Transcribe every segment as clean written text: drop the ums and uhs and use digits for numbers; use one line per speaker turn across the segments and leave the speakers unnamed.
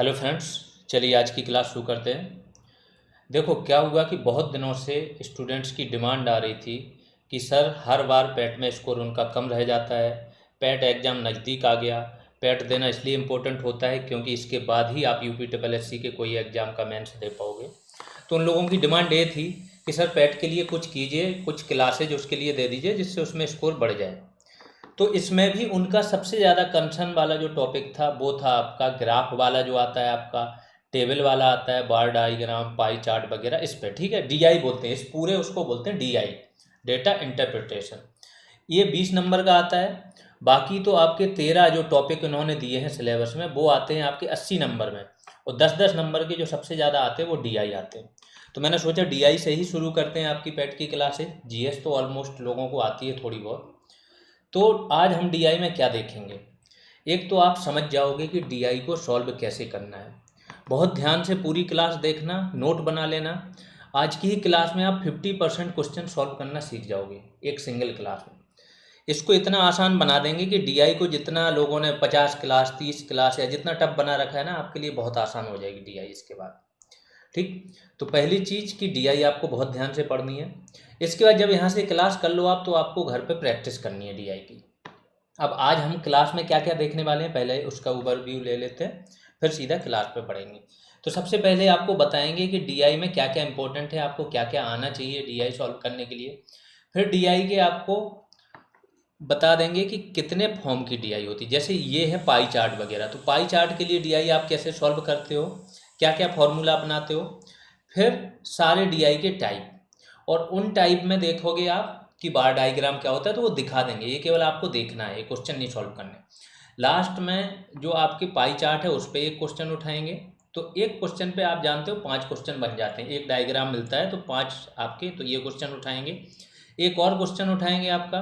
Hello friends, चलिए आज की क्लास शुरू करते हैं। देखो क्या हुआ कि बहुत दिनों से स्टूडेंट्स की डिमांड आ रही थी कि सर हर बार पैट में स्कोर उनका कम रह जाता है। पैट एग्ज़ाम नज़दीक आ गया। पैट देना इसलिए इम्पोर्टेंट होता है क्योंकि इसके बाद ही आप यूपी ट्रिपल एस सी के कोई एग्ज़ाम का मेंस दे पाओगे। तो उन लोगों की डिमांड ये थी कि सर पैट के लिए कुछ कीजिए, कुछ क्लासेज उसके लिए दे दीजिए जिससे उसमें स्कोर बढ़ जाए। तो इसमें भी उनका सबसे ज़्यादा कंसर्न वाला जो टॉपिक था वो था आपका ग्राफ वाला जो आता है, आपका टेबल वाला आता है, बार डायग्राम, पाई चार्ट वगैरह, इस पे। ठीक है, डीआई बोलते हैं इस पूरे उसको, बोलते हैं डीआई, डेटा इंटरप्रिटेशन। ये 20 नंबर का आता है। बाकी तो आपके 13 जो टॉपिक उन्होंने दिए हैं सिलेबस में वो आते हैं आपके 80 नंबर में, और 10-10 नंबर के जो सबसे ज़्यादा आते हैं वो डीआई आते हैं। तो मैंने सोचा डीआई से ही शुरू करते हैं आपकी पैट की क्लासेज। जीएस तो ऑलमोस्ट लोगों को आती है थोड़ी बहुत। तो आज हम डीआई में क्या देखेंगे। एक तो आप समझ जाओगे कि डीआई को सॉल्व कैसे करना है। बहुत ध्यान से पूरी क्लास देखना, नोट बना लेना। आज की ही क्लास में आप 50% क्वेश्चन सॉल्व करना सीख जाओगे एक सिंगल क्लास में। इसको इतना आसान बना देंगे कि डीआई को जितना लोगों ने 50 क्लास, 30 क्लास या जितना टफ बना रखा है ना, आपके लिए बहुत आसान हो जाएगी डीआई इसके बाद। ठीक। तो पहली चीज़ कि डीआई आपको बहुत ध्यान से पढ़नी है। इसके बाद जब यहाँ से क्लास कर लो आप, तो आपको घर पे प्रैक्टिस करनी है डीआई की। अब आज हम क्लास में क्या क्या देखने वाले हैं पहले उसका ओवरव्यू ले लेते हैं, फिर सीधा क्लास पे पढ़ेंगे। तो सबसे पहले आपको बताएंगे कि डीआई में क्या क्या इंपॉर्टेंट है, आपको क्या क्या आना चाहिए डीआई सॉल्व करने के लिए। फिर डीआई के आपको बता देंगे कि कितने फॉर्म की डीआई होती है। जैसे ये है पाई चार्ट वगैरह, तो पाई चार्ट के लिए डीआई आप कैसे सॉल्व करते हो, क्या क्या फॉर्मूला अपनाते हो। फिर सारे डीआई के टाइप, और उन टाइप में देखोगे आप कि बार डायग्राम क्या होता है, तो वो दिखा देंगे। ये केवल आपको देखना है, ये क्वेश्चन नहीं सॉल्व करने। लास्ट में जो आपके पाई चार्ट है उस पर एक क्वेश्चन उठाएंगे। तो एक क्वेश्चन पे आप जानते हो 5 क्वेश्चन बन जाते हैं, एक डायग्राम मिलता है तो 5 आपके, तो ये क्वेश्चन उठाएंगे। एक और क्वेश्चन उठाएंगे आपका,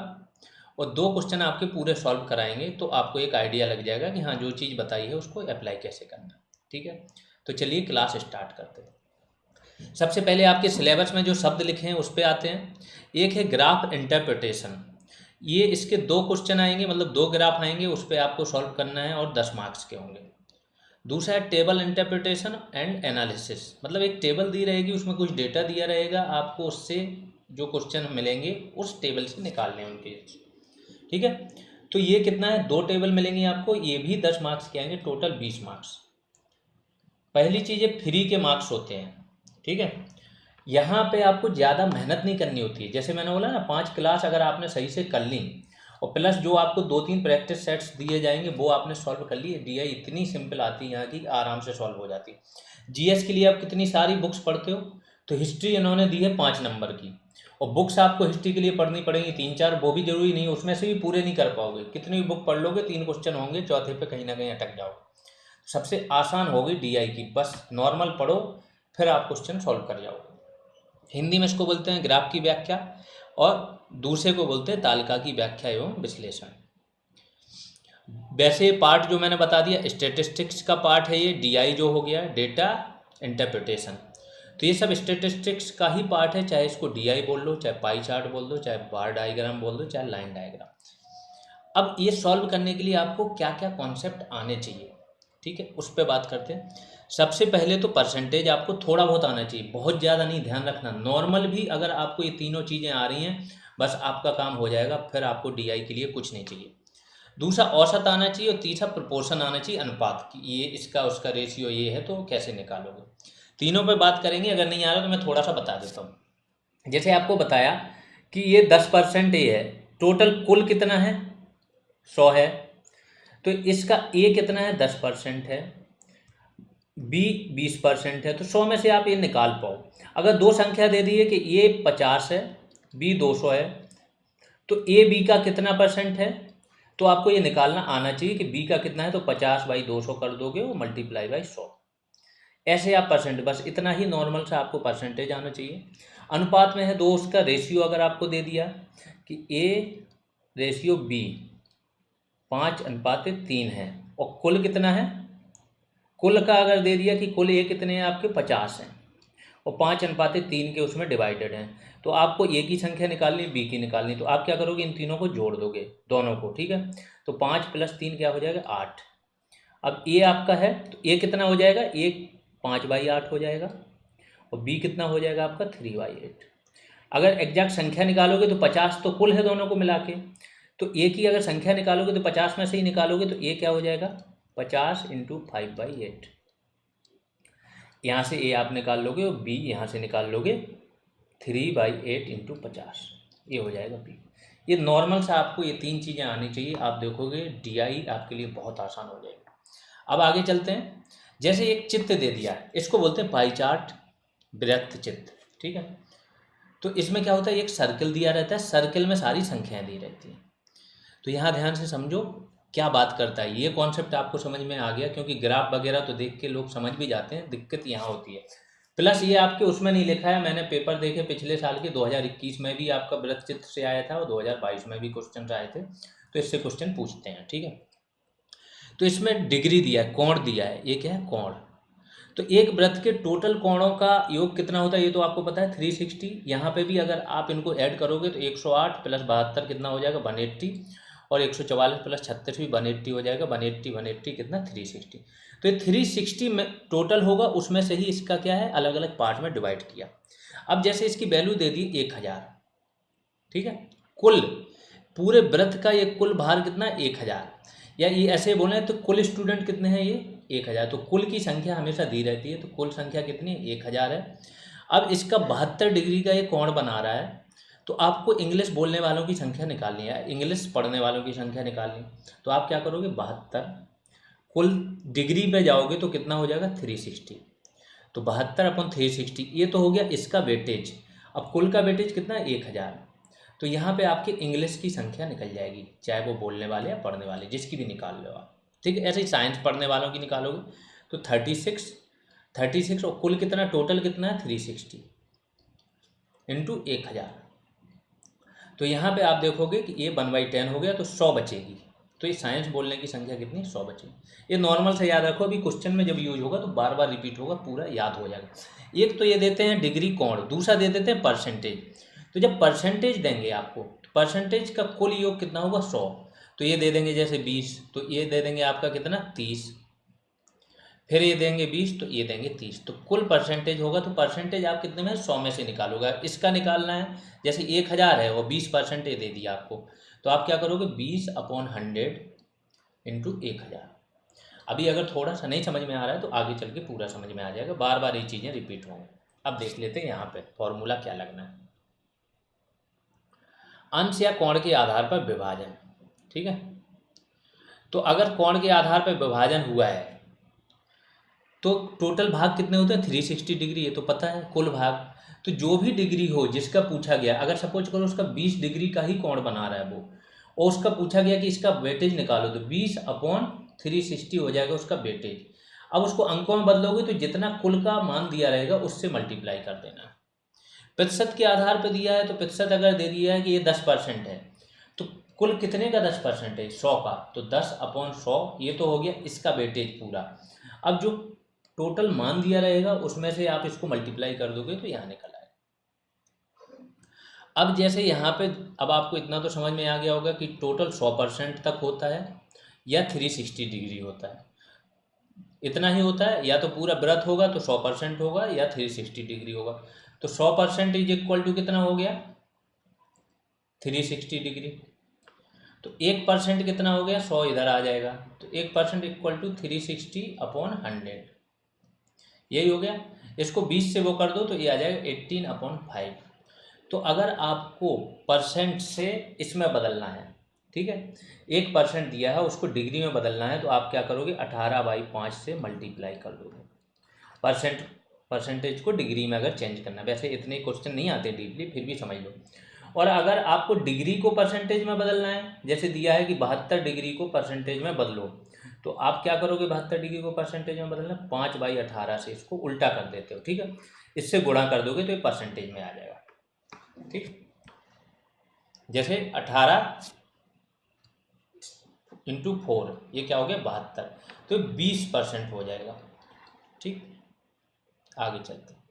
और 2 क्वेश्चन आपके पूरे सॉल्व कराएंगे। तो आपको एक आइडिया लग जाएगा कि हाँ जो चीज़ बताई है उसको अप्लाई कैसे करना। ठीक है, तो चलिए क्लास स्टार्ट करते हैं। सबसे पहले आपके सिलेबस में जो शब्द लिखे हैं उस पर आते हैं। एक है ग्राफ इंटरप्रिटेशन। ये इसके 2 क्वेश्चन आएंगे, मतलब 2 ग्राफ आएंगे, उस पर आपको सॉल्व करना है और 10 मार्क्स के होंगे। दूसरा है टेबल इंटरप्रिटेशन एंड एनालिसिस, मतलब एक टेबल दी रहेगी, उसमें कुछ डेटा दिया रहेगा, आपको उससे जो क्वेश्चन मिलेंगे उस टेबल से निकालने हैं उनके। ठीक है, तो ये कितना है, 2 टेबल मिलेंगे आपको, ये भी 10 मार्क्स के आएंगे, टोटल 20 मार्क्स। पहली चीज़ है फ्री के मार्क्स होते हैं। ठीक है, यहाँ पे आपको ज़्यादा मेहनत नहीं करनी होती है। जैसे मैंने बोला ना, 5 क्लास अगर आपने सही से कर ली, और प्लस जो आपको 2-3 प्रैक्टिस सेट्स दिए जाएंगे वो आपने सॉल्व कर लिए, डीआई इतनी सिंपल आती है यहाँ की, आराम से सॉल्व हो जाती है। जीएस के लिए आप कितनी सारी बुक्स पढ़ते हो, तो हिस्ट्री इन्होंने दी है 5 नंबर की, और बुक्स आपको हिस्ट्री के लिए पढ़नी पड़ेंगी 3-4, वो भी जरूरी नहीं, उसमें से भी पूरे नहीं कर पाओगे। कितनी भी बुक पढ़ लोगे, 3 क्वेश्चन होंगे, चौथे पे कहीं ना कहीं अटक जाओगे। सबसे आसान होगी डीआई की, बस नॉर्मल पढ़ो, फिर आप क्वेश्चन सॉल्व कर जाओगे। हिंदी में इसको बोलते हैं ग्राफ की व्याख्या, और दूसरे को बोलते हैं तालिका की व्याख्या एवं विश्लेषण। वैसे पार्ट जो मैंने बता दिया स्टेटिस्टिक्स का पार्ट है, ये डीआई जो हो गया डेटा इंटरप्रिटेशन। तो ये सब स्टेटिस्टिक्स का ही पार्ट है, चाहे इसको डीआई बोल लो, चाहे पाई चार्ट बोल दो, चाहे बार डायग्राम बोल दो, चाहे लाइन डायग्राम। अब ये सॉल्व करने के लिए आपको क्या क्या कॉन्सेप्ट आने चाहिए, ठीक है, उस पर बात करते हैं। सबसे पहले तो परसेंटेज आपको थोड़ा बहुत आना चाहिए, बहुत ज़्यादा नहीं, ध्यान रखना। नॉर्मल भी अगर आपको ये तीनों चीज़ें आ रही हैं, बस आपका काम हो जाएगा, फिर आपको डीआई के लिए कुछ नहीं चाहिए। दूसरा औसत आना चाहिए, और तीसरा प्रोपोर्शन आना चाहिए, अनुपात की, ये इसका उसका रेशियो ये है, तो कैसे निकालोगे। तीनों पे बात करेंगे। अगर नहीं आ रहा तो मैं थोड़ा सा बता देता हूँ। जैसे आपको बताया कि ये 10% ये है, टोटल कुल कितना है, 100 है, तो इसका ए कितना है, 10% है, बी 20% है, तो 100 में से आप ये निकाल पाओ। अगर दो संख्या दे दी है कि ए 50 है, बी 200 है, तो ए बी का कितना परसेंट है, तो आपको ये निकालना आना चाहिए कि बी का कितना है, तो 50/200 कर दोगे वो मल्टीप्लाई बाई 100। ऐसे आप परसेंट, बस इतना ही नॉर्मल सा आपको परसेंटेज आना चाहिए। अनुपात में है दो, उसका रेशियो अगर आपको दे दिया कि ए रेशियो बी 5:3 है, और कुल कितना है, कुल का अगर दे दिया कि कुल ए कितने हैं आपके 50 हैं, और 5:3 के उसमें डिवाइडेड हैं, तो आपको ए की संख्या निकालनी, बी की निकालनी, तो आप क्या करोगे, इन तीनों को जोड़ दोगे दोनों को। ठीक है, तो 5 + 3 क्या हो जाएगा, 8। अब ए आपका है तो ए कितना हो जाएगा, ए 5/8 हो जाएगा और बी कितना हो जाएगा आपका 3/8। अगर एग्जैक्ट संख्या निकालोगे तो 50 तो कुल है दोनों को मिला के, तो ए की अगर संख्या निकालोगे तो 50 में से ही निकालोगे, तो ए क्या हो जाएगा 50 × 5/8। यहाँ से ए आप निकाल लोगे और बी यहाँ से निकाल लोगे 3/8 × 50, ये हो जाएगा बी। ये नॉर्मल सा आपको ये 3 चीज़ें आनी चाहिए, आप देखोगे डीआई आपके लिए बहुत आसान हो जाएगा। अब आगे चलते हैं। जैसे एक चित्र दे दिया है, इसको बोलते हैं पाई चार्ट, वृत्त चित्र, ठीक है। तो इसमें क्या होता है, एक सर्कल दिया रहता है, सर्कल में सारी संख्याएं दी रहती हैं। तो यहाँ ध्यान से समझो क्या बात करता है, ये कॉन्सेप्ट आपको समझ में आ गया, क्योंकि ग्राफ वगैरह तो देख के लोग समझ भी जाते हैं, दिक्कत यहाँ होती है। प्लस ये आपके उसमें नहीं लिखा है, मैंने पेपर देखे पिछले साल के 2021 में भी आपका वृत्त चित्र से आया था और 2022 में भी क्वेश्चन आए थे, तो इससे क्वेश्चन पूछते हैं, ठीक है। तो इसमें डिग्री दिया है, कोण दिया है, ये क्या है कोण। तो एक वृत्त के टोटल कोणों का योग कितना होता है ये तो आपको पता है 360। यहाँ पे भी अगर आप इनको ऐड करोगे तो 108 + 72 कितना हो जाएगा 180, और 144 + 36 भी 180 हो जाएगा, 180 180 कितना 360। तो ये 360 में टोटल होगा, उसमें से ही इसका क्या है अलग अलग पार्ट में डिवाइड किया। अब जैसे इसकी वैल्यू दे दी 1000, ठीक है। कुल पूरे वृत्त का ये कुल भार कितना 1000, या ये ऐसे बोले तो कुल स्टूडेंट कितने हैं ये 1000, तो कुल की संख्या हमेशा दी रहती है, तो कुल संख्या कितनी 1000 है। अब इसका 72 डिग्री का ये कोण बना रहा है, तो आपको इंग्लिश बोलने वालों की संख्या निकालनी है, इंग्लिश पढ़ने वालों की संख्या निकालनी। तो आप क्या करोगे 72, कुल डिग्री पे जाओगे तो कितना हो जाएगा 360, तो 72/360 ये तो हो गया इसका वेटेज। अब कुल का वेटेज कितना 1000, तो यहाँ पे आपकी इंग्लिश की संख्या निकल जाएगी, चाहे वो बोलने वाले या पढ़ने वाले जिसकी भी निकाल लो आप, ठीक है। ऐसे ही साइंस पढ़ने वालों की निकालोगे तो 36 और कुल कितना टोटल कितना है 360 × 1000। तो यहाँ पे आप देखोगे कि ये 1/10 हो गया, तो 100 बचेगी। तो ये साइंस बोलने की संख्या कितनी 100 बचेगी। ये नॉर्मल से याद रखो, अभी क्वेश्चन में जब यूज होगा तो बार बार रिपीट होगा, पूरा याद हो जाएगा। एक तो ये देते हैं डिग्री कोण, दूसरा दे देते हैं परसेंटेज। तो जब परसेंटेज देंगे आपको, तो परसेंटेज का कुल योग कितना होगा 100, तो ये दे देंगे जैसे 20, तो ये दे देंगे आपका कितना 30, फिर ये देंगे 20, तो ये देंगे 30, तो कुल परसेंटेज होगा। तो परसेंटेज आप कितने में 100 में से निकालोगे, इसका निकालना है। जैसे 1000 है वो 20% दे दिया आपको, तो आप क्या करोगे 20/100 × 1000। अभी अगर थोड़ा सा नहीं समझ में आ रहा है तो आगे चल के पूरा समझ में आ जाएगा, बार बार ये चीज़ें रिपीट होंगी। अब देख लेते हैं यहाँ पे फॉर्मूला क्या लगना है। अंश या कोण के आधार पर विभाजन, ठीक है। तो अगर कोण के आधार पर विभाजन हुआ है तो टोटल भाग कितने होते हैं 360 डिग्री, ये तो पता है कुल भाग। तो जो भी डिग्री हो जिसका पूछा गया, अगर सपोज करो उसका 20 डिग्री का ही कोण बना रहा है वो, और उसका पूछा गया कि इसका वेटेज निकालो, तो 20/360 हो जाएगा उसका वेटेज। अब उसको अंकों में बदलोगे तो जितना कुल का मान दिया रहेगा उससे मल्टीप्लाई कर देना। प्रतिशत के आधार पर दिया है, तो प्रतिशत अगर दे दिया है कि ये 10% है, तो कुल कितने का 10% है 100 का, तो 10/100 ये तो हो गया इसका वेटेज पूरा। अब जो टोटल मान दिया रहेगा उसमें से आप इसको मल्टीप्लाई कर दोगे तो यहाँ निकल आएगा। अब जैसे यहाँ पे, अब आपको इतना तो समझ में आ गया होगा कि टोटल 100% तक होता है या 360 डिग्री होता है, इतना ही होता है। या तो पूरा वृत्त होगा तो 100% होगा, या 360 डिग्री होगा। तो 100% इज इक्वल टू कितना हो गया 360 डिग्री। तो 1% कितना हो गया 100 इधर आ जाएगा, तो 1% इक्वल टू 360/100, यही हो गया। इसको 20 से वो कर दो तो ये आ जाएगा 18/5। तो अगर आपको परसेंट से इसमें बदलना है, ठीक है, 1% दिया है उसको डिग्री में बदलना है, तो आप क्या करोगे 18/5 से मल्टीप्लाई कर दोगे। परसेंटेज को डिग्री में अगर चेंज करना, वैसे इतने क्वेश्चन नहीं आते डीपली, फिर भी समझ लो। और अगर आपको डिग्री को परसेंटेज में बदलना है, जैसे दिया है कि 72 डिग्री को परसेंटेज में बदलो, तो आप क्या करोगे 72 डिग्री को परसेंटेज में बदलना 5/18 से इसको उल्टा कर देते हो, ठीक है, इससे गुणा कर दोगे तो ये परसेंटेज में आ जाएगा, ठीक। जैसे 18 × 4 ये क्या हो गया 72, तो 20% हो जाएगा, ठीक। आगे चलते हैं।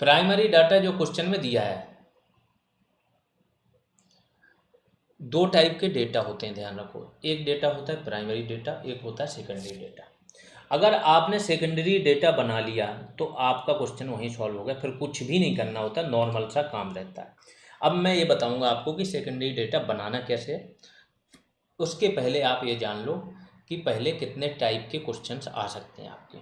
प्राइमरी डाटा जो क्वेश्चन में दिया है, दो टाइप के डेटा होते हैं, ध्यान रखो। एक डेटा होता है प्राइमरी डेटा, एक होता है सेकेंडरी डेटा। अगर आपने सेकेंडरी डेटा बना लिया तो आपका क्वेश्चन वहीं सॉल्व हो गया, फिर कुछ भी नहीं करना होता, नॉर्मल सा काम रहता है। अब मैं ये बताऊंगा आपको कि सेकेंडरी डेटा बनाना कैसे है। उसके पहले आप ये जान लो कि पहले कितने टाइप के क्वेश्चंस आ सकते हैं आपके।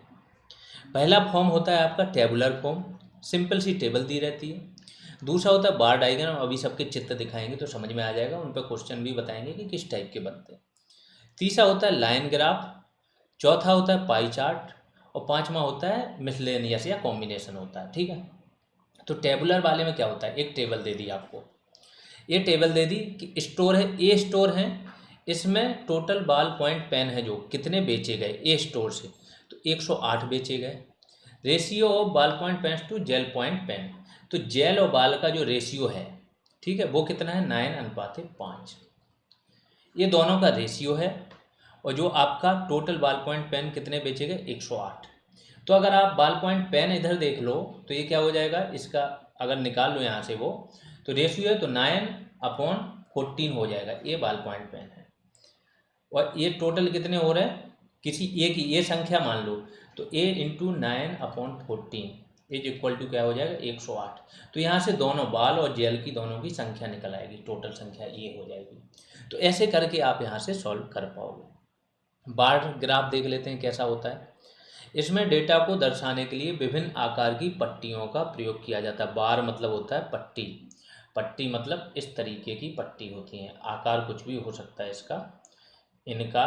पहला फॉर्म होता है आपका टेबुलर फॉर्म, सिंपल सी टेबल दी रहती है। दूसरा होता है बार डायग्राम, अभी सबके चित्र दिखाएंगे तो समझ में आ जाएगा, उन पर क्वेश्चन भी बताएंगे कि किस टाइप के बनते हैं। तीसरा होता है लाइन ग्राफ, चौथा होता है पाई चार्ट, और पांचवा होता है मिसलेनियस या कॉम्बिनेशन होता है। ठीक है, तो टेबुलर वाले में क्या होता है, एक टेबल दे दी आपको, ये टेबल दे दी कि स्टोर है, ए स्टोर है, इसमें टोटल बाल पॉइंट पेन है जो कितने बेचे गए ए स्टोर से, तो 108 बेचे गए। Ratio of ball point pen to gel point pen, तो जेल और बाल का जो रेशियो है, ठीक है, वो कितना है 9:5। ये दोनों का रेशियो है। और जो आपका टोटल बाल पॉइंट पेन कितने बेचे गए 108। तो अगर आप बाल पॉइंट पेन इधर देख लो तो ये क्या हो जाएगा, इसका अगर निकाल लो यहाँ से वो, तो रेशियो है तो 9/14 हो जाएगा, ये बाल पॉइंट पेन है। और ये टोटल कितने हो रहे हैं, किसी एक ही ये संख्या मान लो, तो ए इंटू 9/14 इज इक्वल टू क्या हो जाएगा 108। तो यहाँ से दोनों बाल और जेल की दोनों की संख्या निकल आएगी, टोटल संख्या ये हो जाएगी। तो ऐसे करके आप यहाँ से सॉल्व कर पाओगे। बार ग्राफ देख लेते हैं कैसा होता है। इसमें डेटा को दर्शाने के लिए विभिन्न आकार की पट्टियों का प्रयोग किया जाता है। बार मतलब होता है पट्टी, पट्टी मतलब इस तरीके की पट्टी होती हैं, आकार कुछ भी हो सकता है इसका, इनका,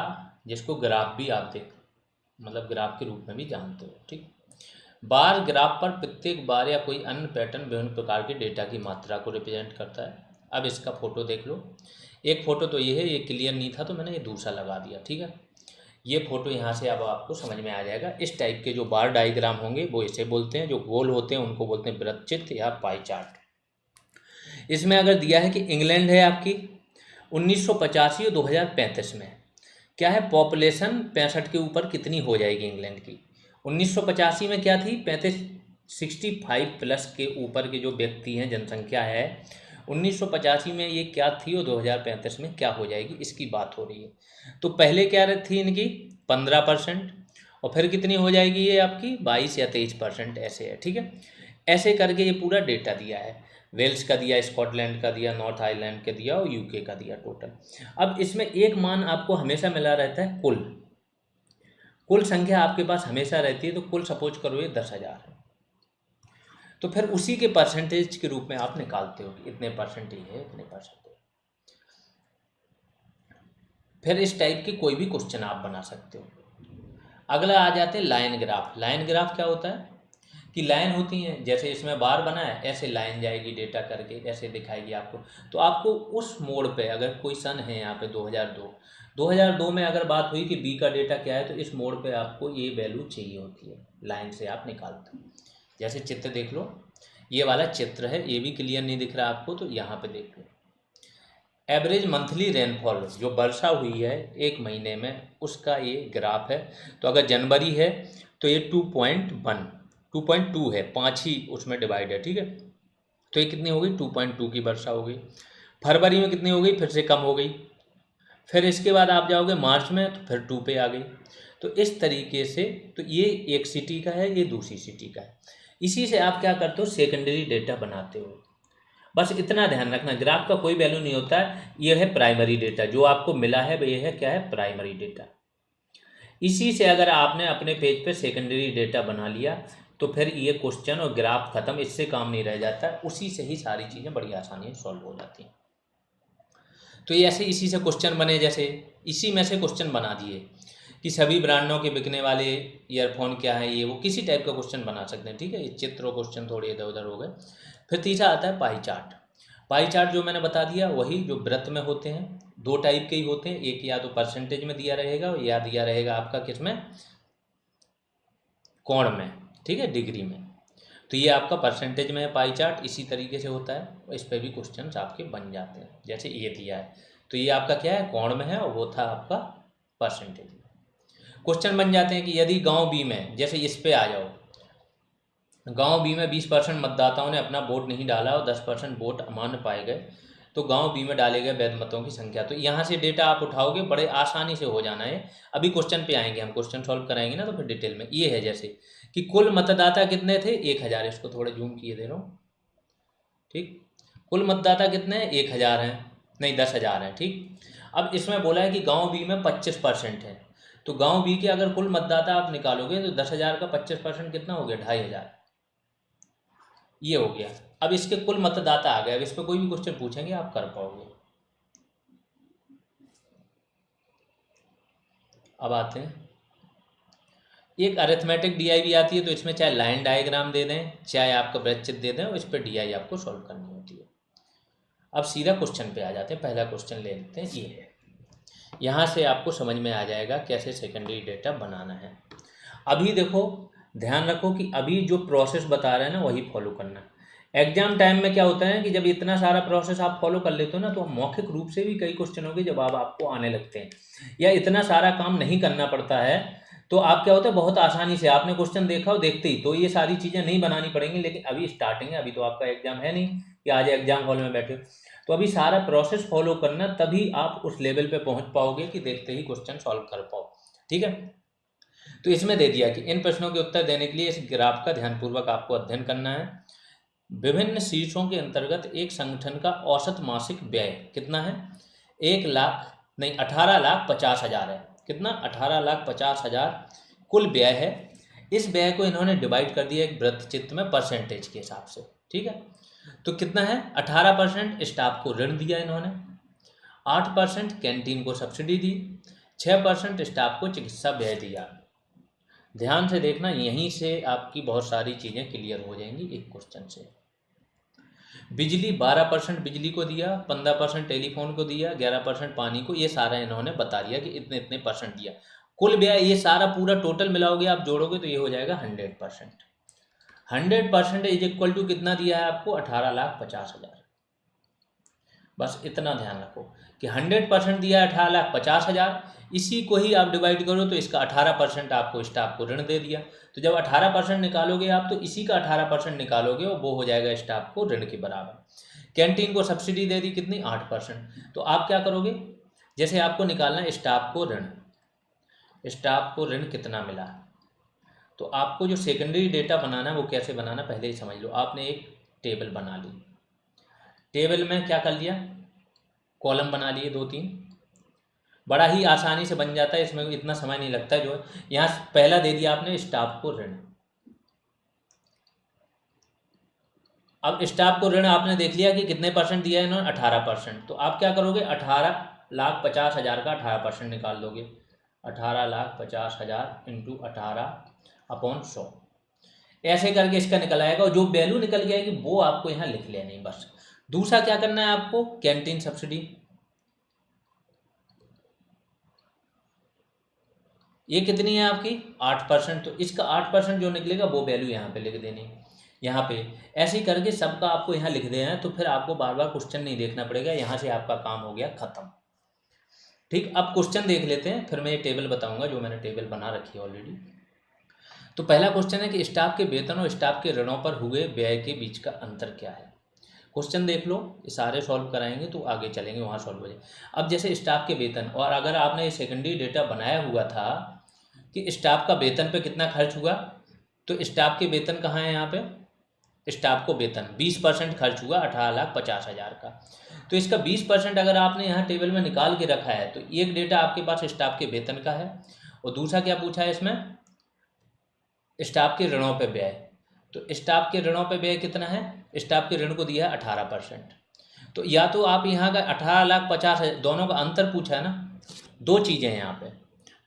जिसको ग्राफ भी आप देख मतलब ग्राफ के रूप में भी जानते हो। ठीक, बार ग्राफ पर प्रत्येक बार या कोई अन्य पैटर्न विभिन्न प्रकार के डेटा की मात्रा को रिप्रेजेंट करता है। अब इसका फोटो देख लो, एक फ़ोटो तो ये है, ये क्लियर नहीं था तो मैंने ये दूसरा लगा दिया। ठीक है, ये फ़ोटो यहाँ से अब आपको समझ में आ जाएगा। इस टाइप के जो बार डायग्राम होंगे वो इसे बोलते हैं, जो गोल होते हैं उनको बोलते हैं वृत्तचित्र या पाई चार्ट। इसमें अगर दिया है कि इंग्लैंड है आपकी 1985 और 2035 में, क्या है पॉपुलेशन 65 के ऊपर कितनी हो जाएगी इंग्लैंड की। 1985 में क्या थी 65 प्लस के ऊपर के जो व्यक्ति हैं, जनसंख्या है 1985 में ये क्या थी, और 2035 में क्या हो जाएगी, इसकी बात हो रही है। तो पहले क्या थी इनकी 15%, और फिर कितनी हो जाएगी ये आपकी 22 या 23%, ऐसे है। ठीक है, ऐसे करके ये पूरा डेटा दिया है। वेल्स का दिया, स्कॉटलैंड का दिया, नॉर्थ आयरलैंड का दिया और यूके का दिया टोटल। अब इसमें एक मान आपको हमेशा मिला रहता है, कुल कुल संख्या आपके पास हमेशा रहती है। तो कुल सपोज करो ये 10,000 है, तो फिर उसी के परसेंटेज के रूप में आप निकालते हो कि इतने परसेंटेज है, इतने परसेंटेज। फिर इस टाइप के कोई भी क्वेश्चन आप बना सकते हो। अगला आ जाते हैं लाइन ग्राफ। लाइन ग्राफ क्या होता है कि लाइन होती हैं, जैसे इसमें बार बना है ऐसे लाइन जाएगी डेटा करके, ऐसे दिखाएगी आपको। तो आपको उस मोड पे, अगर कोई सन है यहाँ पे 2002 में अगर बात हुई कि बी का डेटा क्या है, तो इस मोड पे आपको ये वैल्यू चाहिए होती है, लाइन से आप निकालते हो। जैसे चित्र देख लो, ये वाला चित्र है, ये भी क्लियर नहीं दिख रहा आपको, तो यहाँ पे देख लो एवरेज मंथली रेनफॉल, जो वर्षा हुई है एक महीने में, उसका ये ग्राफ है। तो अगर जनवरी है तो ये 2.2 है, 5 ही उसमें डिवाइड है। ठीक है, तो ये कितनी हो गई 2.2 की वर्षा हो गई। फरवरी में कितनी हो गई, फिर से कम हो गई। फिर इसके बाद आप जाओगे मार्च में तो फिर 2 पे आ गई। तो इस तरीके से, तो ये एक सिटी का है, ये दूसरी सिटी का है। इसी से आप क्या करते हो, सेकेंडरी डेटा बनाते हो। बस इतना ध्यान रखना, ग्राफ का कोई वैल्यू नहीं होता है, ये है प्राइमरी डेटा जो आपको मिला है, ये है क्या है प्राइमरी डेटा। इसी से अगर आपने अपने पेज पे सेकेंडरी डेटा बना लिया तो फिर ये क्वेश्चन और ग्राफ खत्म, इससे काम नहीं रह जाता, उसी से ही सारी चीज़ें बड़ी आसानी से सॉल्व हो जाती हैं। तो ये ऐसे इसी से क्वेश्चन बने, जैसे इसी में से क्वेश्चन बना दिए कि सभी ब्रांडों के बिकने वाले ईयरफोन क्या है, ये वो किसी टाइप का क्वेश्चन बना सकते हैं। ठीक है, ये चित्र और क्वेश्चन थोड़े इधर उधर हो गए। फिर तीसरा आता है पाई चार्ट। पाई चार्ट जो मैंने बता दिया वही जो वृत्त में होते हैं, दो टाइप के ही होते हैं, एक या तो परसेंटेज में दिया रहेगा या दिया रहेगा आपका किसमें, कोण में। ठीक है, डिग्री में। तो ये आपका परसेंटेज में है पाई चार्ट, इसी तरीके से होता है, इस पर भी क्वेश्चन आपके बन जाते हैं। जैसे ये दिया है तो ये आपका क्या है कोण में है, और वो था आपका परसेंटेज में। क्वेश्चन बन जाते हैं कि यदि गांव बी में, जैसे इस पे आ जाओ, गांव बी में 20% मतदाताओं ने अपना वोट नहीं डाला और 10% वोट अमान्य पाए गए, तो गांव बी में डाले गए वैध मतों की संख्या। तो यहाँ से डेटा आप उठाओगे, बड़े आसानी से हो जाना है। अभी क्वेश्चन पे आएंगे, हम क्वेश्चन सॉल्व कराएंगे ना तो फिर डिटेल में। ये है जैसे कि कुल मतदाता कितने थे, 1000। इसको थोड़ा जूम किए दे रहा हूँ, ठीक। कुल मतदाता कितने हैं, 1000 हैं, नहीं 10,000 हैं, ठीक। अब इसमें बोला है कि गांव बी में 25% है। तो गांव बी के अगर कुल मतदाता आप निकालोगे तो 10,000 का 25% कितना हो गया, 2500। ये हो गया। अब इसके कुल मतदाता आ गए। अब इस पर कोई भी क्वेश्चन पूछेंगे आप कर पाओगे। अब आते हैं, एक अरिथमेटिक डीआई भी आती है। तो इसमें चाहे लाइन डायग्राम दे दें, चाहे आपका वृत्तचित्र दे दें, और इस पर डीआई आपको सॉल्व करनी होती है। अब सीधा क्वेश्चन पे आ जाते हैं। पहला क्वेश्चन ले लेते हैं, ये है। यहाँ से आपको समझ में आ जाएगा कैसे सेकेंडरी डेटा बनाना है। अभी देखो, ध्यान रखो कि अभी जो प्रोसेस बता रहे हैं ना वही फॉलो करना है। एग्जाम टाइम में क्या होता है कि जब इतना सारा प्रोसेस आप फॉलो कर लेते हो ना, तो मौखिक रूप से भी कई क्वेश्चनों के जवाब आपको आने लगते हैं, या इतना सारा काम नहीं करना पड़ता है। तो आप क्या होता है, बहुत आसानी से आपने क्वेश्चन देखा हो देखते ही तो ये सारी चीज़ें नहीं बनानी पड़ेंगी। लेकिन अभी स्टार्टिंग है, अभी तो आपका एग्जाम है नहीं कि आज एग्जाम हॉल में बैठे हो। तो अभी सारा प्रोसेस फॉलो करना, तभी आप उस लेवल पे पहुंच पाओगे कि देखते ही क्वेश्चन सॉल्व कर पाओ, ठीक है। तो इसमें दे दिया कि इन प्रश्नों के उत्तर देने के लिए इस ग्राफ का ध्यानपूर्वक आपको अध्ययन करना है। विभिन्न शीर्षों के अंतर्गत एक संगठन का औसत मासिक व्यय कितना है, 18,50,000 है। कितना, 18,50,000 कुल व्यय है। इस व्यय को इन्होंने डिवाइड कर दिया एक वृत्तचित्र में परसेंटेज के हिसाब से, ठीक है। तो कितना है, 18% स्टाफ को ऋण दिया इन्होंने, 8% कैंटीन को सब्सिडी दी, 6% स्टाफ को चिकित्सा व्यय दिया। ध्यान से देखना, यहीं से आपकी बहुत सारी चीज़ें क्लियर हो जाएंगी एक क्वेश्चन से। बिजली 12% बिजली को दिया, 15% टेलीफोन को दिया, 11% पानी को। ये सारा इन्होंने बता दिया कि इतने इतने परसेंट दिया। कुल व्यय ये सारा पूरा टोटल मिलाओगे, आप जोड़ोगे तो ये हो जाएगा 100%। 100% इज इक्वल टू कितना दिया है आपको, 18,50,000। बस इतना ध्यान रखो कि 100% दिया है 18,50,000। इसी को ही आप डिवाइड करो तो इसका 18% आपको स्टाफ को ऋण दे दिया। तो जब 18% निकालोगे आप, तो इसी का 18% निकालोगे और वो हो जाएगा स्टाफ को ऋण के बराबर। कैंटीन को सब्सिडी दे दी कितनी, 8%। तो आप क्या करोगे, जैसे आपको निकालना है स्टाफ को ऋण, स्टाफ को ऋण कितना मिला, तो आपको जो सेकेंडरी डेटा बनाना है वो कैसे बनाना पहले ही समझ लो। आपने एक टेबल बना ली, टेबल में क्या कर लिया, कॉलम बना लिए 2-3। बड़ा ही आसानी से बन जाता है, इसमें इतना समय नहीं लगता है। जो यहाँ पहला दे दिया आपने स्टाफ को ऋण। अब स्टाफ को ऋण आपने देख लिया कि कितने परसेंट दिया है इन्होंने, 18%। तो आप क्या करोगे, 18,50,000 का 18% निकाल दोगे। 18,50,000 इंटू 18/100, ऐसे करके इसका निकल आएगा। और जो वैल्यू निकल के आएगी वो आपको यहाँ लिख लेनी है बस। दूसरा क्या करना है आपको, कैंटीन सब्सिडी, ये कितनी है आपकी, 8%। तो इसका 8% जो निकलेगा वो वैल्यू यहाँ पे लिख देनी, यहाँ पे। ऐसे ही करके सबका आपको यहाँ लिख देना है, तो फिर आपको बार बार क्वेश्चन नहीं देखना पड़ेगा। यहाँ से आपका काम हो गया खत्म, ठीक। अब क्वेश्चन देख लेते हैं, फिर मैं ये टेबल बताऊंगा, जो मैंने टेबल बना रखी है ऑलरेडी। तो पहला क्वेश्चन है कि स्टाफ के वेतन और स्टाफ के ऋणों पर हुए व्यय के बीच का अंतर क्या है। क्वेश्चन देख लो, ये सारे सॉल्व कराएंगे तो आगे चलेंगे, वहाँ सॉल्व हो जाए। अब जैसे स्टाफ के वेतन, और अगर आपने ये सेकेंडरी डेटा बनाया हुआ था कि स्टाफ का वेतन पे कितना खर्च हुआ, तो स्टाफ के वेतन कहाँ है, यहाँ पे स्टाफ को वेतन 20% खर्च हुआ 18,50,000 का। तो इसका 20% अगर आपने यहाँ टेबल में निकाल के रखा है, तो एक डेटा आपके पास स्टाफ के वेतन का है, और दूसरा क्या पूछा है इसमें, स्टाफ के ऋणों पे व्यय। तो स्टाफ के ऋणों पे व्यय कितना है, स्टाफ के ऋण को दिया है 18%। तो या तो आप यहाँ का 18,50,000, दोनों का अंतर पूछा है ना, दो चीज़ें हैं यहाँ पे,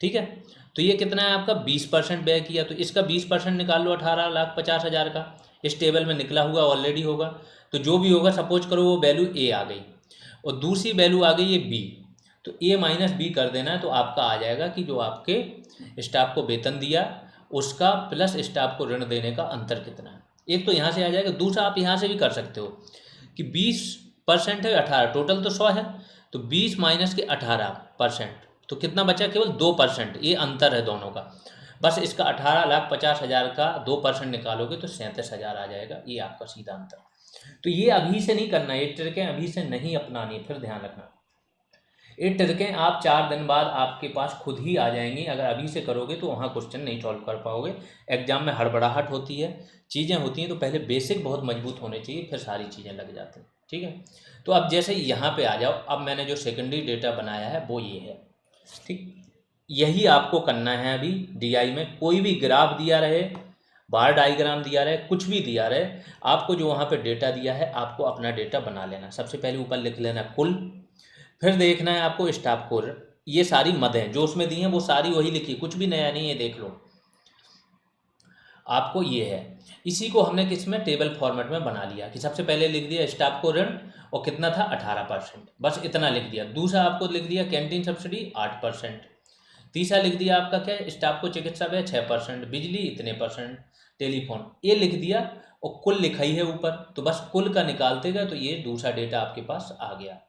ठीक है। तो ये कितना है आपका, 20% व्यय किया, तो इसका 20% निकाल लो 18,50,000 का। इस टेबल में निकला हुआ ऑलरेडी होगा, तो जो भी होगा सपोज करो वो वैल्यू ए आ गई, और दूसरी वैल्यू आ गई है बी। तो ए माइनस बी कर देना है, तो आपका आ जाएगा कि जो आपके स्टाफ को वेतन दिया उसका प्लस स्टाफ को ऋण देने का अंतर कितना है। एक तो यहाँ से आ जाएगा, दूसरा आप यहाँ से भी कर सकते हो कि 20% है 18, टोटल तो 100 है, तो 20 माइनस के 18%, तो कितना बचा, केवल 2%। ये अंतर है दोनों का। बस इसका 18,50,000 का 2% निकालोगे तो 37,000 आ जाएगा। ये आपका सीधा अंतर। तो ये अभी से नहीं करना, ये ट्रिकें अभी से नहीं अपनानी, फिर ध्यान रखना। ये ट्रिकें आप 4 दिन बाद आपके पास खुद ही आ जाएंगी। अगर अभी से करोगे तो वहाँ क्वेश्चन नहीं सॉल्व कर पाओगे। एग्जाम में हड़बड़ाहट होती है, चीज़ें होती हैं, तो पहले बेसिक बहुत मजबूत होने चाहिए, फिर सारी चीज़ें लग जाती हैं। ठीक है, तो अब जैसे यहाँ पे आ जाओ, अब मैंने जो सेकेंडरी डेटा बनाया है वो ये है। ठीक, यही आपको करना है। अभी डीआई में कोई भी ग्राफ दिया रहे, बार डायग्राम दिया रहे, कुछ भी दिया रहे, आपको जो वहाँ पे डेटा दिया है आपको अपना डेटा बना लेना। सबसे पहले ऊपर लिख लेना कुल, फिर देखना है आपको स्टाफ कोड। ये सारी मदें जो उसमें दी हैं वो सारी वही लिखी, कुछ भी नया नहीं है, देख लो। आपको ये है, इसी को हमने किस में टेबल फॉर्मेट में बना लिया कि सबसे पहले लिख दिया स्टाफ को ऋण, और कितना था 18%, बस इतना लिख दिया। दूसरा आपको लिख दिया कैंटीन सब्सिडी 8%। तीसरा लिख दिया आपका क्या, स्टाफ को चिकित्सा व्यय 6%, बिजली इतने %, टेलीफोन, ये लिख दिया और कुल लिखा ही है ऊपर। तो बस कुल का निकालते गए तो ये दूसरा डेटा आपके पास आ गया।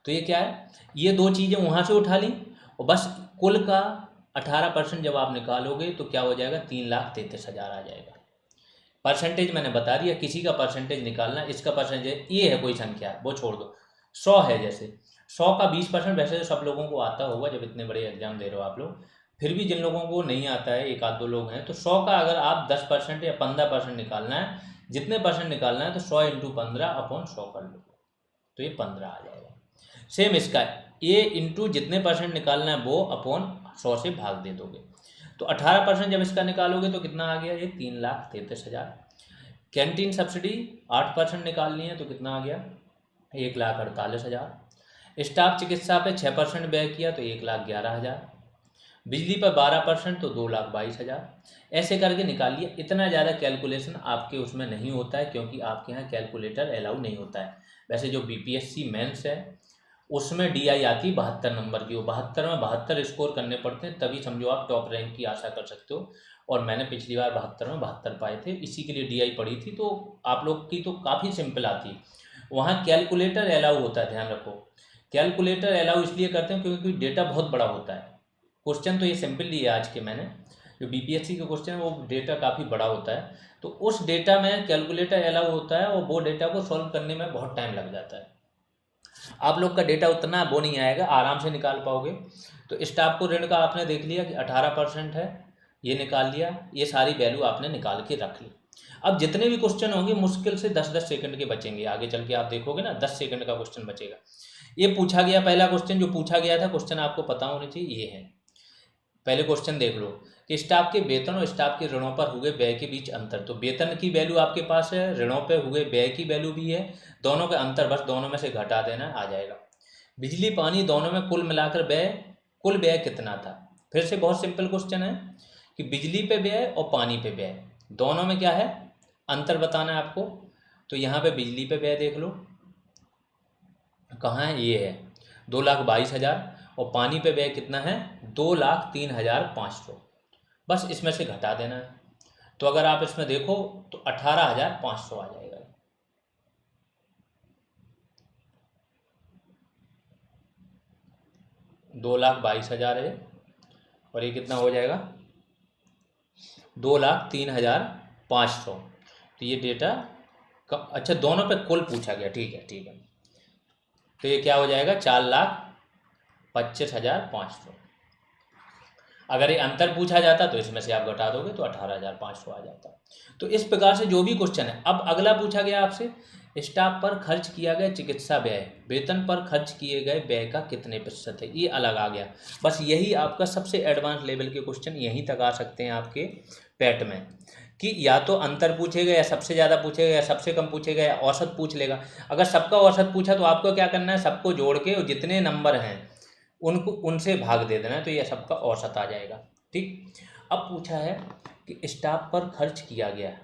तो ये क्या है, ये दो चीज़ें वहाँ से उठा ली, और बस कुल का 18% जब आप निकालोगे तो क्या हो जाएगा, 3,33,000 आ जाएगा। परसेंटेज मैंने बता दिया, किसी का परसेंटेज निकालना, इसका परसेंटेज ये है, कोई संख्या वो छोड़ दो, 100 है, जैसे 100 का 20%, वैसे तो सब लोगों को आता होगा जब इतने बड़े एग्जाम दे रहे हो आप लोग, फिर भी जिन लोगों को नहीं आता है, एक आध दो लोग हैं, तो 100 का अगर आप 10% या 15% निकालना है, जितने परसेंट निकालना है, तो 100 × 15/100 कर लो, तो ये 15 आ जाएगा। सेम इसका ये इंटू जितने परसेंट निकालना है वो अपॉन 100 से भाग दे दोगे, तो 18% जब इसका निकालोगे तो कितना आ गया, ये 3,33,000। कैंटीन सब्सिडी 8% निकालनी है तो कितना आ गया, 1,48,000। स्टाफ चिकित्सा पे 6% व्यय किया तो 1,11,000। बिजली पर 12% तो 2,22,000। ऐसे करके निकाल लिया। इतना ज़्यादा कैलकुलेशन आपके उसमें नहीं होता है, क्योंकि आपके यहाँ कैलकुलेटर अलाउ नहीं होता है। वैसे जो बीपीएससी मेंस है उसमें डीआई आती 72 नंबर की, वो 72 में 72 स्कोर करने पड़ते हैं, तभी समझो आप टॉप रैंक की आशा कर सकते हो। और मैंने पिछली बार 72 में 72 पाए थे, इसी के लिए डीआई पढ़ी थी। तो आप लोग की तो काफ़ी सिंपल आती, वहाँ कैलकुलेटर अलाउ होता है, ध्यान रखो। कैलकुलेटर अलाउ इसलिए करते हैं क्योंकि डेटा बहुत बड़ा होता है। क्वेश्चन तो ये सिंपल लिए आज के मैंने, जो बीपीएससी के क्वेश्चन है वो डेटा काफ़ी बड़ा होता है, तो उस डेटा में कैलकुलेटर अलाउ होता है, और वो डेटा को सॉल्व करने में बहुत टाइम लग जाता है। आप लोग का डेटा उतना वो नहीं आएगा, आराम से निकाल पाओगे। तो स्टाफ को ऋण का आपने देख लिया कि 18% है, ये निकाल लिया, ये सारी वैल्यू आपने निकाल के रख ली। अब जितने भी क्वेश्चन होंगे मुश्किल से 10-10 सेकंड के बचेंगे, आगे चल के आप देखोगे ना 10 सेकंड का क्वेश्चन बचेगा। ये पूछा गया पहला क्वेश्चन, जो पूछा गया था क्वेश्चन आपको पता होने चाहिए, ये है। पहले क्वेश्चन देख लो कि स्टाफ के वेतन और स्टाफ के ऋणों पर हुए व्यय के बीच अंतर। तो वेतन की वैल्यू आपके पास है, ऋणों पर हुए व्यय की वैल्यू भी है, दोनों का अंतर बस दोनों में से घटा देना, आ जाएगा। बिजली पानी दोनों में कुल मिलाकर व्यय, कुल व्यय कितना था। फिर से बहुत सिंपल क्वेश्चन है कि बिजली पे व्यय और पानी पे व्यय, दोनों में क्या है, अंतर बताना है आपको। तो यहाँ पे बिजली पे व्यय देख लो, कहाँ है, ये है 2,22,000, और पानी पे व्यय कितना है, 2,03,500। बस इसमें से घटा देना है। तो अगर आप इसमें देखो तो 18,500 आ जाएगा। 2,22,000 है, और ये कितना हो जाएगा, 2,03,500। तो ये डेटा अच्छा दोनों पे कुल पूछा गया, ठीक है ठीक है। तो ये क्या हो जाएगा, 4,25,500। अगर ये अंतर पूछा जाता तो इसमें से आप घटा दोगे तो 18,500 आ जाता। तो इस प्रकार से जो भी क्वेश्चन है। अब अगला पूछा गया आपसे, स्टाफ पर खर्च किया गया चिकित्सा व्यय, वेतन पर खर्च किए गए व्यय का कितने प्रतिशत है, ये अलग आ गया। बस यही आपका सबसे एडवांस लेवल के क्वेश्चन यहीं तक आ सकते हैं आपके पैट में, कि या तो अंतर पूछेगा, या सबसे ज़्यादा पूछेगा, या सबसे कम पूछेगा, या औसत पूछ लेगा। अगर सबका औसत पूछा तो आपको क्या करना है, सबको जोड़ के और जितने नंबर हैं उनको उनसे भाग दे देना, तो ये सबका औसत आ जाएगा। ठीक, अब पूछा है कि स्टाफ पर खर्च किया गया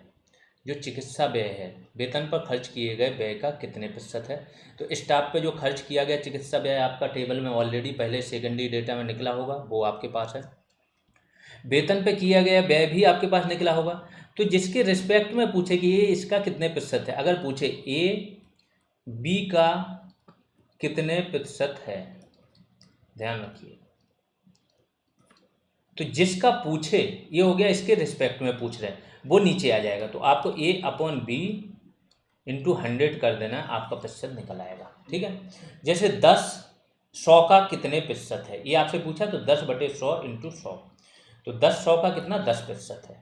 जो चिकित्सा व्यय है, वेतन पर खर्च किए गए व्यय का कितने प्रतिशत है। तो स्टाफ पे जो खर्च किया गया चिकित्सा व्यय आपका टेबल में ऑलरेडी पहले सेकेंडरी डेटा में निकला होगा, वो आपके पास है। वेतन पे किया गया व्यय भी आपके पास निकला होगा। तो जिसके रिस्पेक्ट में पूछे कि ये इसका कितने प्रतिशत है, अगर पूछे ए बी का कितने प्रतिशत है, ध्यान रखिए, तो जिसका पूछे, ये हो गया इसके रिस्पेक्ट में पूछ रहे हैं, वो नीचे आ जाएगा। तो आपको A/B इंटू 100 कर देना, आपका प्रतिशत निकल आएगा। ठीक है, जैसे 10 100 का कितने प्रतिशत है, ये आपसे पूछा, तो 10/100 इंटू 100, तो 10 100 का कितना 10% है।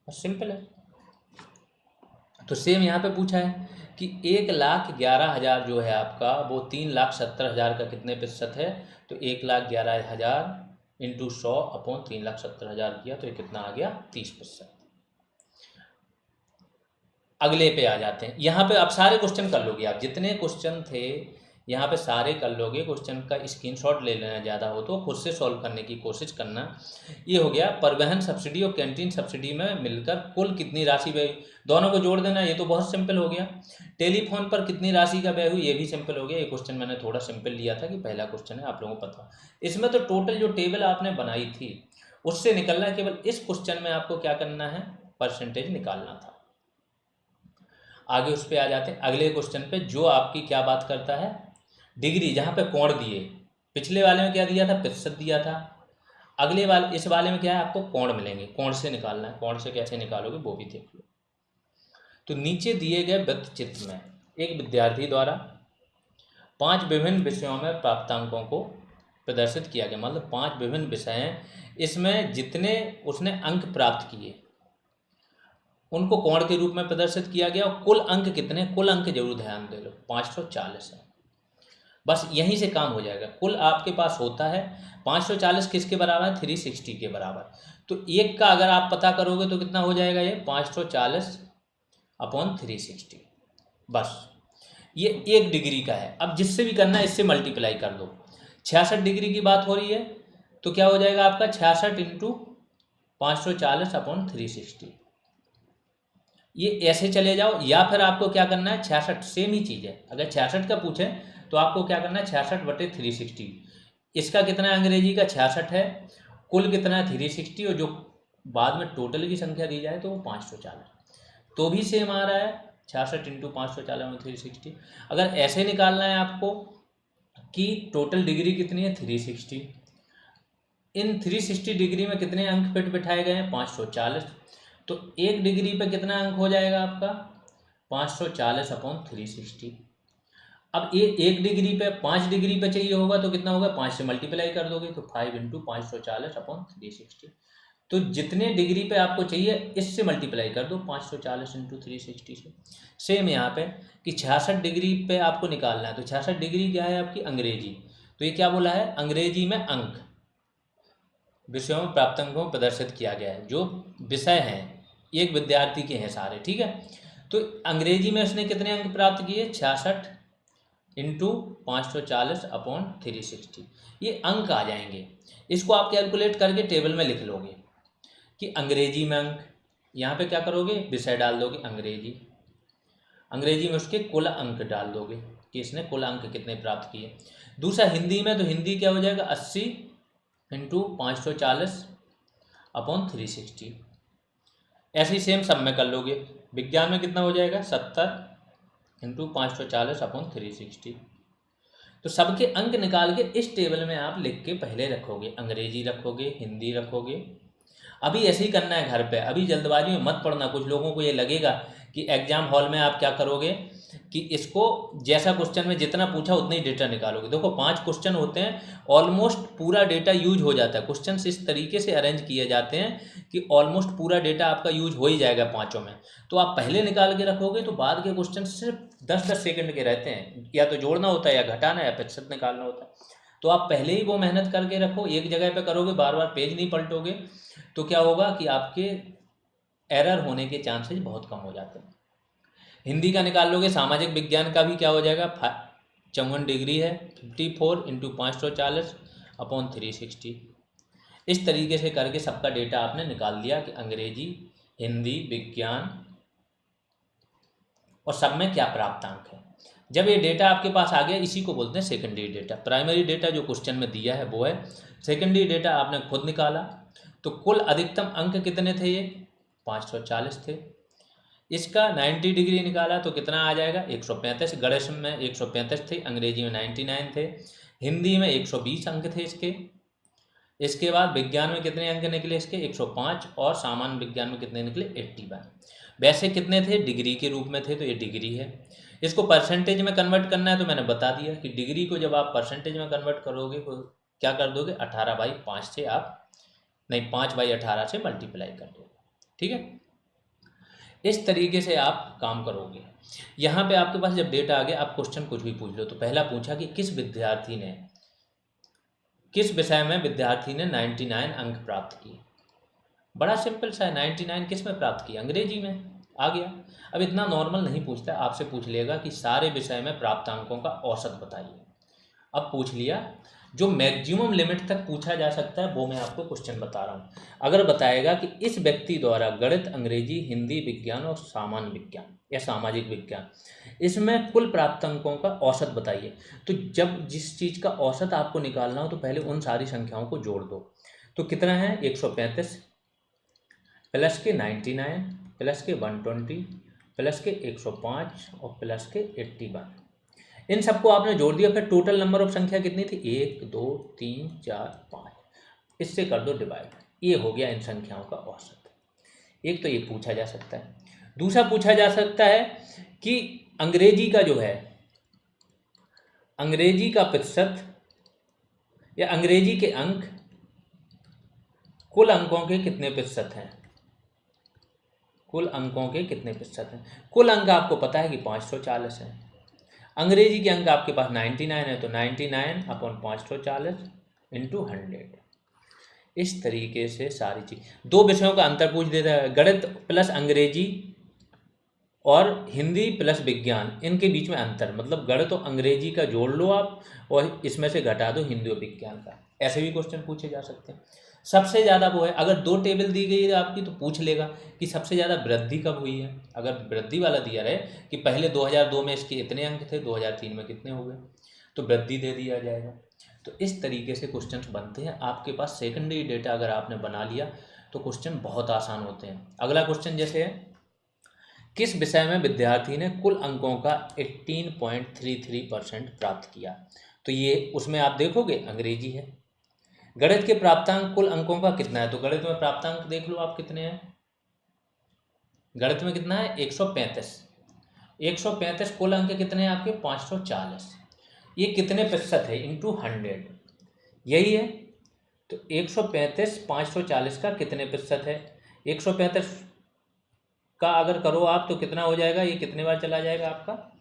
बस सिंपल है। तो सेम यहाँ पे पूछा है कि 1,11,000 जो है आपका, वो 3,70,000 का कितने प्रतिशत है, तो 1,11,000 इंटू 100 अपॉन 3,70,000 किया, तो ये कितना आ गया 30%। अगले पे आ जाते हैं। यहाँ पे आप सारे क्वेश्चन कर लोगे, आप जितने क्वेश्चन थे यहाँ पे सारे कर लोगे। क्वेश्चन का स्क्रीनशॉट ले लेना, ज़्यादा हो तो खुद से सॉल्व करने की कोशिश करना। ये हो गया परिवहन सब्सिडी और कैंटीन सब्सिडी में मिलकर कुल कितनी राशि व्यय, दोनों को जोड़ देना, ये तो बहुत सिंपल हो गया। टेलीफोन पर कितनी राशि का व्यय हुई, ये भी सिंपल हो गया। ये क्वेश्चन मैंने थोड़ा सिंपल लिया था कि पहला क्वेश्चन है, आप लोगों को पता। इसमें तो टोटल जो टेबल आपने बनाई थी उससे निकलना है, केवल इस क्वेश्चन में आपको क्या करना है, परसेंटेज निकालना था। आगे उस पर आ जाते हैं अगले क्वेश्चन पे, जो आपकी क्या बात करता है, डिग्री, जहाँ पे कोण दिए। पिछले वाले में क्या दिया था, प्रतिशत दिया था। अगले वाले, इस वाले में क्या है, आपको कोण मिलेंगे, कोण से निकालना है। कोण से कैसे निकालोगे वो भी देख लो। तो नीचे दिए गए वृत्त चित्र में एक विद्यार्थी द्वारा 5 विभिन्न विषयों में प्राप्तांकों को प्रदर्शित किया गया, मतलब 5 विभिन्न विषय हैं, इसमें जितने उसने अंक प्राप्त किए उनको कोण के रूप में प्रदर्शित किया गया। और कुल अंक कितने, कुल अंक जरूर ध्यान दे लो, 540 है। बस यहीं से काम हो जाएगा। कुल आपके पास होता है 540, किसके बराबर है, 360 के बराबर। तो एक का अगर आप पता करोगे तो कितना हो जाएगा, ये 540 अपॉन 360। बस ये 1 डिग्री का है। अब जिससे भी करना है इससे मल्टीप्लाई कर दो। 66 डिग्री की बात हो रही है, तो क्या हो जाएगा आपका 66 इंटू 540 अपॉन 360। ये ऐसे चले जाओ, या फिर आपको क्या करना है, 66, सेम ही चीज़ है। अगर 66 का पूछे तो आपको क्या करना है, 66/360। इसका कितना है, अंग्रेजी का 66 है, कुल कितना है 360, और जो बाद में टोटल की संख्या दी जाए तो वो 540, तो भी सेम आ रहा है 66 इंटू 540/360। अगर ऐसे निकालना है आपको कि टोटल डिग्री कितनी है 360, इन 360 डिग्री में कितने अंक फिट बिठाए गए हैं 540, तो 1 डिग्री पे कितना अंक हो जाएगा आपका 540 अपॉन 360। अब ये 1 डिग्री पे 5 डिग्री पे चाहिए होगा तो कितना होगा, 5 से मल्टीप्लाई कर दोगे तो 5 इंटू 540 अपॉन 360। तो जितने डिग्री पे आपको चाहिए इससे मल्टीप्लाई कर दो 540 इंटू 360 से। सेम यहाँ पे कि 66 डिग्री पे आपको निकालना है, तो 66 डिग्री क्या है आपकी, अंग्रेजी। तो ये क्या बोला है, अंग्रेजी में अंक विषयों में प्राप्तांकों को प्रदर्शित किया गया है। जो विषय हैं एक विद्यार्थी के हैं सारे, ठीक है। तो अंग्रेजी में उसने कितने अंक प्राप्त किए, 66 इंटू 540 अपॉन 360, ये अंक आ जाएंगे। इसको आप कैलकुलेट करके टेबल में लिख लोगे कि अंग्रेजी में अंक, यहाँ पे क्या करोगे, विषय डाल दोगे अंग्रेजी, अंग्रेजी में उसके कुल अंक डाल दोगे कि इसने कुल अंक कितने प्राप्त किए। दूसरा हिंदी में, तो हिंदी क्या हो जाएगा, 80 इंटू 540 अपॉन 360। ऐसे ही सेम सब में कर लोगे। विज्ञान में कितना हो जाएगा, 70 इंटू 540 अपॉन 360। तो सबके अंक निकाल के इस टेबल में आप लिख के पहले रखोगे, अंग्रेजी रखोगे, हिंदी रखोगे। अभी ऐसे ही करना है घर पे, अभी जल्दबाजी में मत पढ़ना। कुछ लोगों को ये लगेगा कि एग्जाम हॉल में आप क्या करोगे कि इसको जैसा क्वेश्चन में जितना पूछा उतना ही डेटा निकालोगे। देखो 5 क्वेश्चन होते हैं, ऑलमोस्ट पूरा डेटा यूज हो जाता है। क्वेश्चन इस तरीके से अरेंज किए जाते हैं कि ऑलमोस्ट पूरा डेटा आपका यूज हो ही जाएगा 5 में। तो आप पहले निकाल के रखोगे तो बाद के क्वेश्चन सिर्फ 10-10 सेकंड के रहते हैं, या तो जोड़ना होता है या घटाना या प्रतिशत निकालना होता है। तो आप पहले ही वो मेहनत करके रखो, एक जगह पे करोगे, बार बार पेज नहीं पलटोगे, तो क्या होगा कि आपके एरर होने के चांसेस बहुत कम हो जाते हैं। हिंदी का निकाल लोगे, सामाजिक विज्ञान का भी क्या हो जाएगा, 54 डिग्री है, 54 इंटू 540 अपॉन 360। इस तरीके से करके सबका डेटा आपने निकाल दिया कि अंग्रेजी, हिंदी, विज्ञान और सब में क्या प्राप्तांक है। जब ये डेटा आपके पास आ गया, इसी को बोलते हैं सेकेंडरी डेटा। प्राइमरी डेटा जो क्वेश्चन में दिया है वो है, सेकेंडरी डेटा आपने खुद निकाला। तो कुल अधिकतम अंक कितने थे, ये 540 थे। इसका 90 डिग्री निकाला तो कितना आ जाएगा, 135। गणित में 135 थे, अंग्रेजी में 99 थे, हिंदी में 120 अंक थे इसके। इसके बाद विज्ञान में कितने अंक निकले इसके 105, और सामान्य विज्ञान में कितने निकले 81। वैसे कितने थे, डिग्री के रूप में थे, तो ये डिग्री है। इसको परसेंटेज में कन्वर्ट करना है तो मैंने बता दिया कि डिग्री को जब आप परसेंटेज में कन्वर्ट करोगे तो क्या कर दोगे, 18/5 से आप नहीं 5/18 से मल्टीप्लाई कर दोगे। ठीक है, इस तरीके से आप काम करोगे। यहाँ पे आपके पास जब डेटा आ गया, आप क्वेश्चन कुछ भी पूछ लो। तो पहला पूछा कि किस विषय में विद्यार्थी ने 99 अंक प्राप्त किए। बड़ा सिंपल सा है, 99 किस में प्राप्त किए, अंग्रेजी में। आ गया। अब इतना नॉर्मल नहीं पूछता, आपसे पूछ लेगा कि सारे विषय में प्राप्त अंकों का औसत बताइए। अब पूछ लिया, जो मैक्सिमम लिमिट तक पूछा जा सकता है वो मैं आपको क्वेश्चन बता रहा हूँ। अगर बताएगा कि इस व्यक्ति द्वारा गणित, अंग्रेजी, हिंदी, विज्ञान और सामान्य विज्ञान या सामाजिक विज्ञान, इसमें कुल प्राप्त अंकों का औसत बताइए। तो जब जिस चीज़ का औसत आपको निकालना हो तो पहले उन सारी संख्याओं को जोड़ दो। तो कितना है, 135 प्लस के 99 प्लस के 120 प्लस के 105 और प्लस के 81। इन सबको आपने जोड़ दिया, फिर टोटल नंबर ऑफ संख्या कितनी थी, 1 2 3 4 5, इससे कर दो डिवाइड। ये हो गया इन संख्याओं का औसत। एक तो ये पूछा जा सकता है। दूसरा पूछा जा सकता है कि अंग्रेजी का जो है, अंग्रेजी का प्रतिशत या अंग्रेजी के अंक कुल अंकों के कितने प्रतिशत हैं, कुल अंकों के कितने प्रतिशत हैं। कुल अंक आपको पता है कि 540 है। अंग्रेजी के अंक आपके पास 99 है, तो 99/540 × 100। इस तरीके से सारी चीज़, दो विषयों का अंतर पूछ देता है, गणित प्लस अंग्रेजी और हिंदी प्लस विज्ञान, इनके बीच में अंतर, मतलब गणित और अंग्रेजी का जोड़ लो आप और इसमें से घटा दो हिंदी और विज्ञान का। ऐसे भी क्वेश्चन पूछे जा सकते हैं। सबसे ज़्यादा वो है, अगर 2 टेबल दी गई है आपकी तो पूछ लेगा कि सबसे ज़्यादा वृद्धि कब हुई है। अगर वृद्धि वाला दिया रहे कि पहले 2002 में इसके इतने अंक थे, 2003 में कितने हो गए, तो वृद्धि दे दिया जाएगा। तो इस तरीके से क्वेश्चंस बनते हैं। आपके पास सेकेंडरी डेटा अगर आपने बना लिया तो क्वेश्चन बहुत आसान होते हैं। अगला क्वेश्चन जैसे है, किस विषय में विद्यार्थी ने कुल अंकों का 18.33% प्राप्त किया। तो ये उसमें आप देखोगे अंग्रेजी है। गणित के प्राप्तांक कुल अंकों का कितना है, तो गणित में प्राप्तांक देख लो आप कितने हैं। गणित में कितना है, 135। 135 कुल अंक कितने हैं आपके, 540। ये कितने प्रतिशत है, × 100, यही है। तो 135 540 का कितने प्रतिशत है, 135 का अगर करो आप तो कितना हो जाएगा, ये कितने बार चला जाएगा आपका,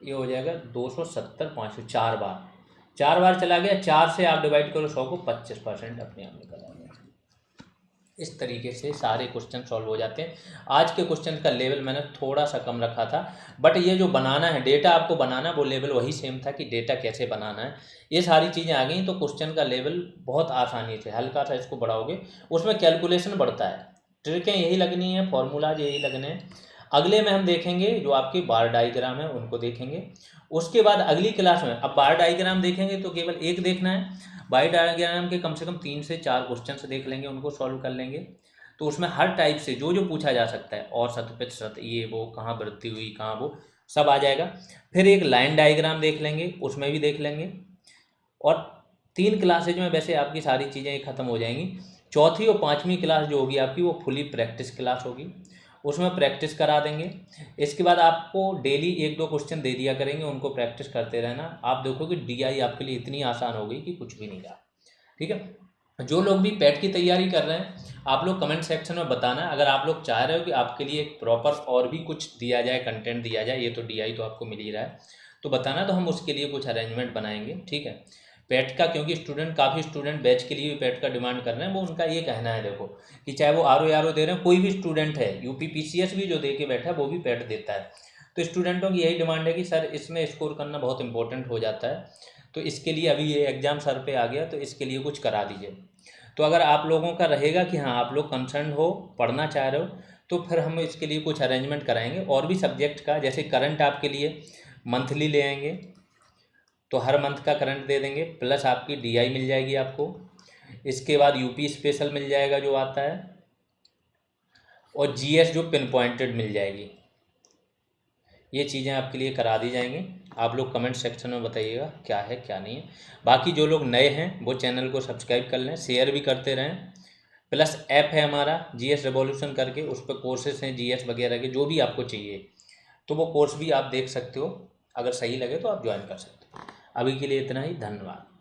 ये हो जाएगा 270 500, 4 बार, 4 बार चला गया। 4 से आप डिवाइड करो 100 को, 25% अपने आप निकल आएगा। इस तरीके से सारे क्वेश्चन सॉल्व हो जाते हैं। आज के क्वेश्चन का लेवल मैंने थोड़ा सा कम रखा था, बट ये जो बनाना है डेटा आपको बनाना है वो लेवल वही सेम था कि डेटा कैसे बनाना है। ये सारी चीज़ें आ गई तो क्वेश्चन का लेवल बहुत आसानी से, हल्का सा इसको बढ़ाओगे उसमें कैलकुलेशन बढ़ता है। ट्रिकें यही लगनी है, फॉर्मूलाज यही लगने हैं। अगले में हम देखेंगे जो आपके बार डायग्राम है उनको देखेंगे। उसके बाद अगली क्लास में अब बार डायग्राम देखेंगे तो केवल एक देखना है। बार डायग्राम के कम से कम 3 से 4 क्वेश्चन से देख लेंगे, उनको सॉल्व कर लेंगे। तो उसमें हर टाइप से जो जो पूछा जा सकता है, औसत प्रतिशत, ये वो, कहाँ वृद्धि हुई, कहाँ वो, सब आ जाएगा। फिर एक लाइन डायग्राम देख लेंगे, उसमें भी देख लेंगे। और 3 क्लासेज में वैसे आपकी सारी चीज़ें ख़त्म हो जाएंगी। चौथी और 5वीं क्लास जो होगी आपकी वो फुली प्रैक्टिस क्लास होगी, उसमें प्रैक्टिस करा देंगे। इसके बाद आपको डेली 1-2 क्वेश्चन दे दिया करेंगे, उनको प्रैक्टिस करते रहना। आप देखोगे DI आपके लिए इतनी आसान हो गई कि कुछ भी नहीं रहा। ठीक है, जो लोग भी पैट की तैयारी कर रहे हैं आप लोग कमेंट सेक्शन में बताना। अगर आप लोग चाह रहे हो कि आपके लिए एक प्रॉपर और भी कुछ दिया जाए, कंटेंट दिया जाए, ये तो DI तो आपको मिल ही रहा है, तो बताना, तो हम उसके लिए कुछ अरेंजमेंट बनाएंगे। ठीक है, पैट का क्योंकि काफ़ी स्टूडेंट बैच के लिए भी पैट का डिमांड कर रहे हैं, वो उनका ये कहना है देखो कि चाहे वो RO दे रहे हैं, कोई भी स्टूडेंट है, UP PCS भी जो दे के बैठा है वो भी पैट देता है। तो स्टूडेंटों की यही डिमांड है कि सर इसमें स्कोर करना बहुत इंपॉर्टेंट हो जाता है, तो इसके लिए अभी ये एग्ज़ाम सर पे आ गया तो इसके लिए कुछ करा दीजिए। तो अगर आप लोगों का रहेगा कि हाँ आप लोग कंसर्न हो, पढ़ना चाह रहे हो, तो फिर हम इसके लिए कुछ अरेंजमेंट कराएंगे। और भी सब्जेक्ट का, जैसे करंट आपके लिए मंथली ले आएंगे, तो हर मंथ का करंट दे देंगे, प्लस आपकी DI मिल जाएगी आपको। इसके बाद UP स्पेशल मिल जाएगा जो आता है, और GS जो पिन पॉइंटेड मिल जाएगी। ये चीज़ें आपके लिए करा दी जाएंगी। आप लोग कमेंट सेक्शन में बताइएगा क्या है क्या नहीं है। बाकी जो लोग नए हैं वो चैनल को सब्सक्राइब कर लें, शेयर भी करते रहें। प्लस ऐप है हमारा GS रिवॉल्यूशन करके, उस पर कोर्सेस हैं GS वगैरह के, जो भी आपको चाहिए तो वो कोर्स भी आप देख सकते हो। अगर सही लगे तो आप ज्वाइन कर सकते हो। अभी के लिए इतना ही, धन्यवाद।